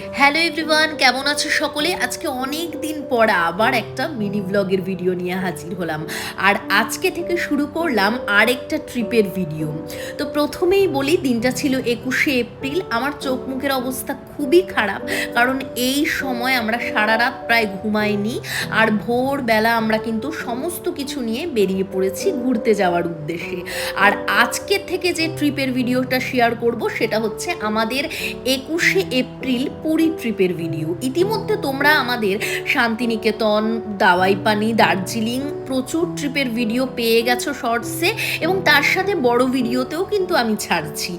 Hello everyone, কেমন আছো সকলে? আজকে অনেক দিন পর আবার একটা মিনি ব্লগের ভিডিও নিয়ে হাজির হলাম। আর আজকে থেকে শুরু করলাম আরেকটা ট্রিপের ভিডিও। তো প্রথমেই বলি, দিনটা ছিল 21শে এপ্রিল। আমার চোখ মুখের অবস্থা খুবই খারাপ, কারণ এই সময় আমরা সারা রাত প্রায় ঘুমাইনি। আর ভোরবেলা আমরা কিন্তু সমস্ত কিছু নিয়ে বেরিয়ে পড়েছি ঘুরতে যাওয়ার উদ্দেশ্যে। আর আজকের থেকে যে ট্রিপের ভিডিওটা শেয়ার করব সেটা হচ্ছে আমাদের 21শে এপ্রিল পুরী ট্রিপের ভিডিও। ইতিমধ্যে তোমরা আমাদের শান্তিনিকেতন, দাওয়াইপানি, দার্জিলিং প্রচুর ট্রিপের ভিডিও পেয়ে গেছো শর্টসে, এবং তার সাথে বড় ভিডিওতেও কিন্তু আমি ছাড়ছি।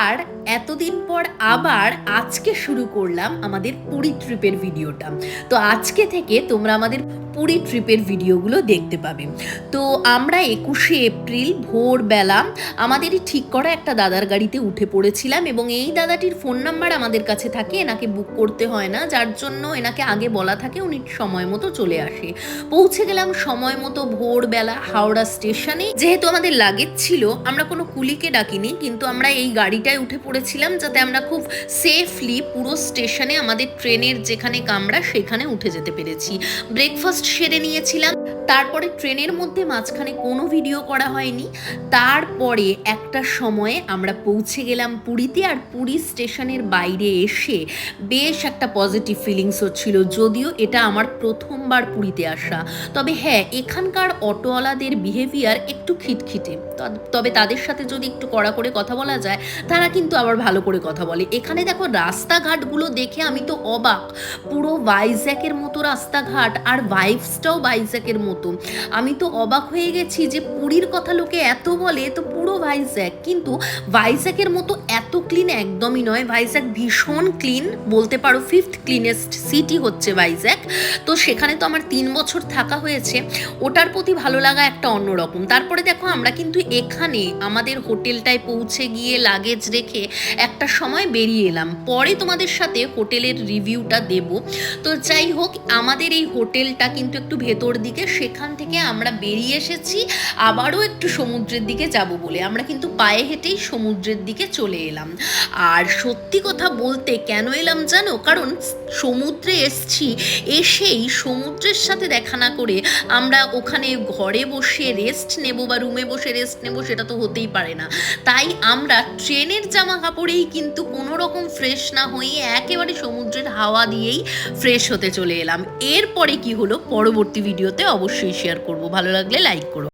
আর এতদিন পর আবার আজকে শুরু করলাম আমাদের পুরী ট্রিপের ভিডিওটা। তো আজকে থেকে তোমরা আমাদের পুরী ট্রিপের ভিডিওগুলো দেখতে পাবে। তো আমরা 21শে এপ্রিল ভোরবেলা আমাদেরই ঠিক করা একটা দাদার গাড়িতে উঠে পড়েছিলাম, এবং এই দাদাটির ফোন নাম্বার আমাদের কাছে থাকে, এনাকে বুক করতে হয় না, যার জন্য এনাকে আগে বলা থাকে, উনি সময় মতো চলে আসে। পৌঁছে গেলাম সময় মতো ভোরবেলা হাওড়া স্টেশনে। যেহেতু আমাদের লাগেজ ছিল, আমরা কোনো কুলিকে ডাকিনি, কিন্তু আমরা এই গাড়িটায় উঠে পড়েছিলাম যাতে আমরা খুব সেফলি পুরো স্টেশনে আমাদের ট্রেনের যেখানে কামরা সেখানে উঠে যেতে পেরেছি। ব্রেকফাস্ট সেরে নিয়েছিলাম, তারপরে ট্রেনের মধ্যে মাঝখানে কোনো ভিডিও করা হয়নি। তারপরে একটা সময়ে আমরা পৌঁছে গেলাম পুরীতে। আর পুরী স্টেশনের বাইরে এসে বেশ একটা পজিটিভ ফিলিংস হচ্ছিল, যদিও এটা আমার প্রথমবার পুরীতে আসা। তবে হ্যাঁ, এখানকার অটোওয়ালাদের বিহেভিয়ার একটু খিটখিটে, তবে তাদের সাথে যদি একটু কড়া করে কথা বলা যায়, তারা কিন্তু আবার ভালো করে কথা বলে। এখানে দেখো রাস্তাঘাটগুলো দেখে আমি তো অবাক, পুরো ভাইজ্যাকের মতো রাস্তাঘাট, আর ভাইবসটাও ভাইজ্যাকের মতো। আমি তো অবাক হয়ে গেছি যে পুরীর কথা লোকে এত বলে, তো পুরো ভাইজ্যাক, কিন্তু ভাইজ্যাকের মতো এত ক্লিন একদমই নয়। ভাইজ্যাক ভীষণ ক্লিন, বলতে পারো 5th ক্লিনেস্ট সিটি হচ্ছে ভাইজ্যাক। তো সেখানে তো আমার 3 বছর থাকা হয়েছে, ওটার প্রতি ভালো লাগা একটা অন্যরকম। তারপরে দেখো আমরা কিন্তু এখানে আমাদের হোটেলটায় পৌঁছে গিয়ে লাগেজ রেখে একটা সময় বেরিয়ে এলাম, পরে তোমাদের সাথে হোটেলের রিভিউটা দেব। তো যাই হোক, আমাদের এই হোটেলটা কিন্তু একটু ভেতর দিকে, সেখান থেকে আমরা বেরিয়ে এসেছি আবারও একটু সমুদ্রের দিকে যাব বলে। আমরা কিন্তু পায়ে হেঁটেই সমুদ্রের দিকে চলে এলাম। আর সত্যি কথা বলতে কেন এলাম জানো? কারণ সমুদ্রে এসছি, এসেই সমুদ্রের সাথে দেখা না করে আমরা ওখানে ঘরে বসে রেস্ট নেব বা রুমে বসে রেস্ট নেব, সেটা তো হতেই পারে না। তাই আমরা ট্রেনের জামা কাপড়েই কিন্তু কোনো রকম ফ্রেশ না হয়ে একেবারে সমুদ্রের হাওয়া দিয়েই ফ্রেশ হতে চলে এলাম। এরপরে কি হলো পরবর্তী ভিডিওতে অবশ্যই শেয়ার করব। ভালো লাগলে লাইক করো।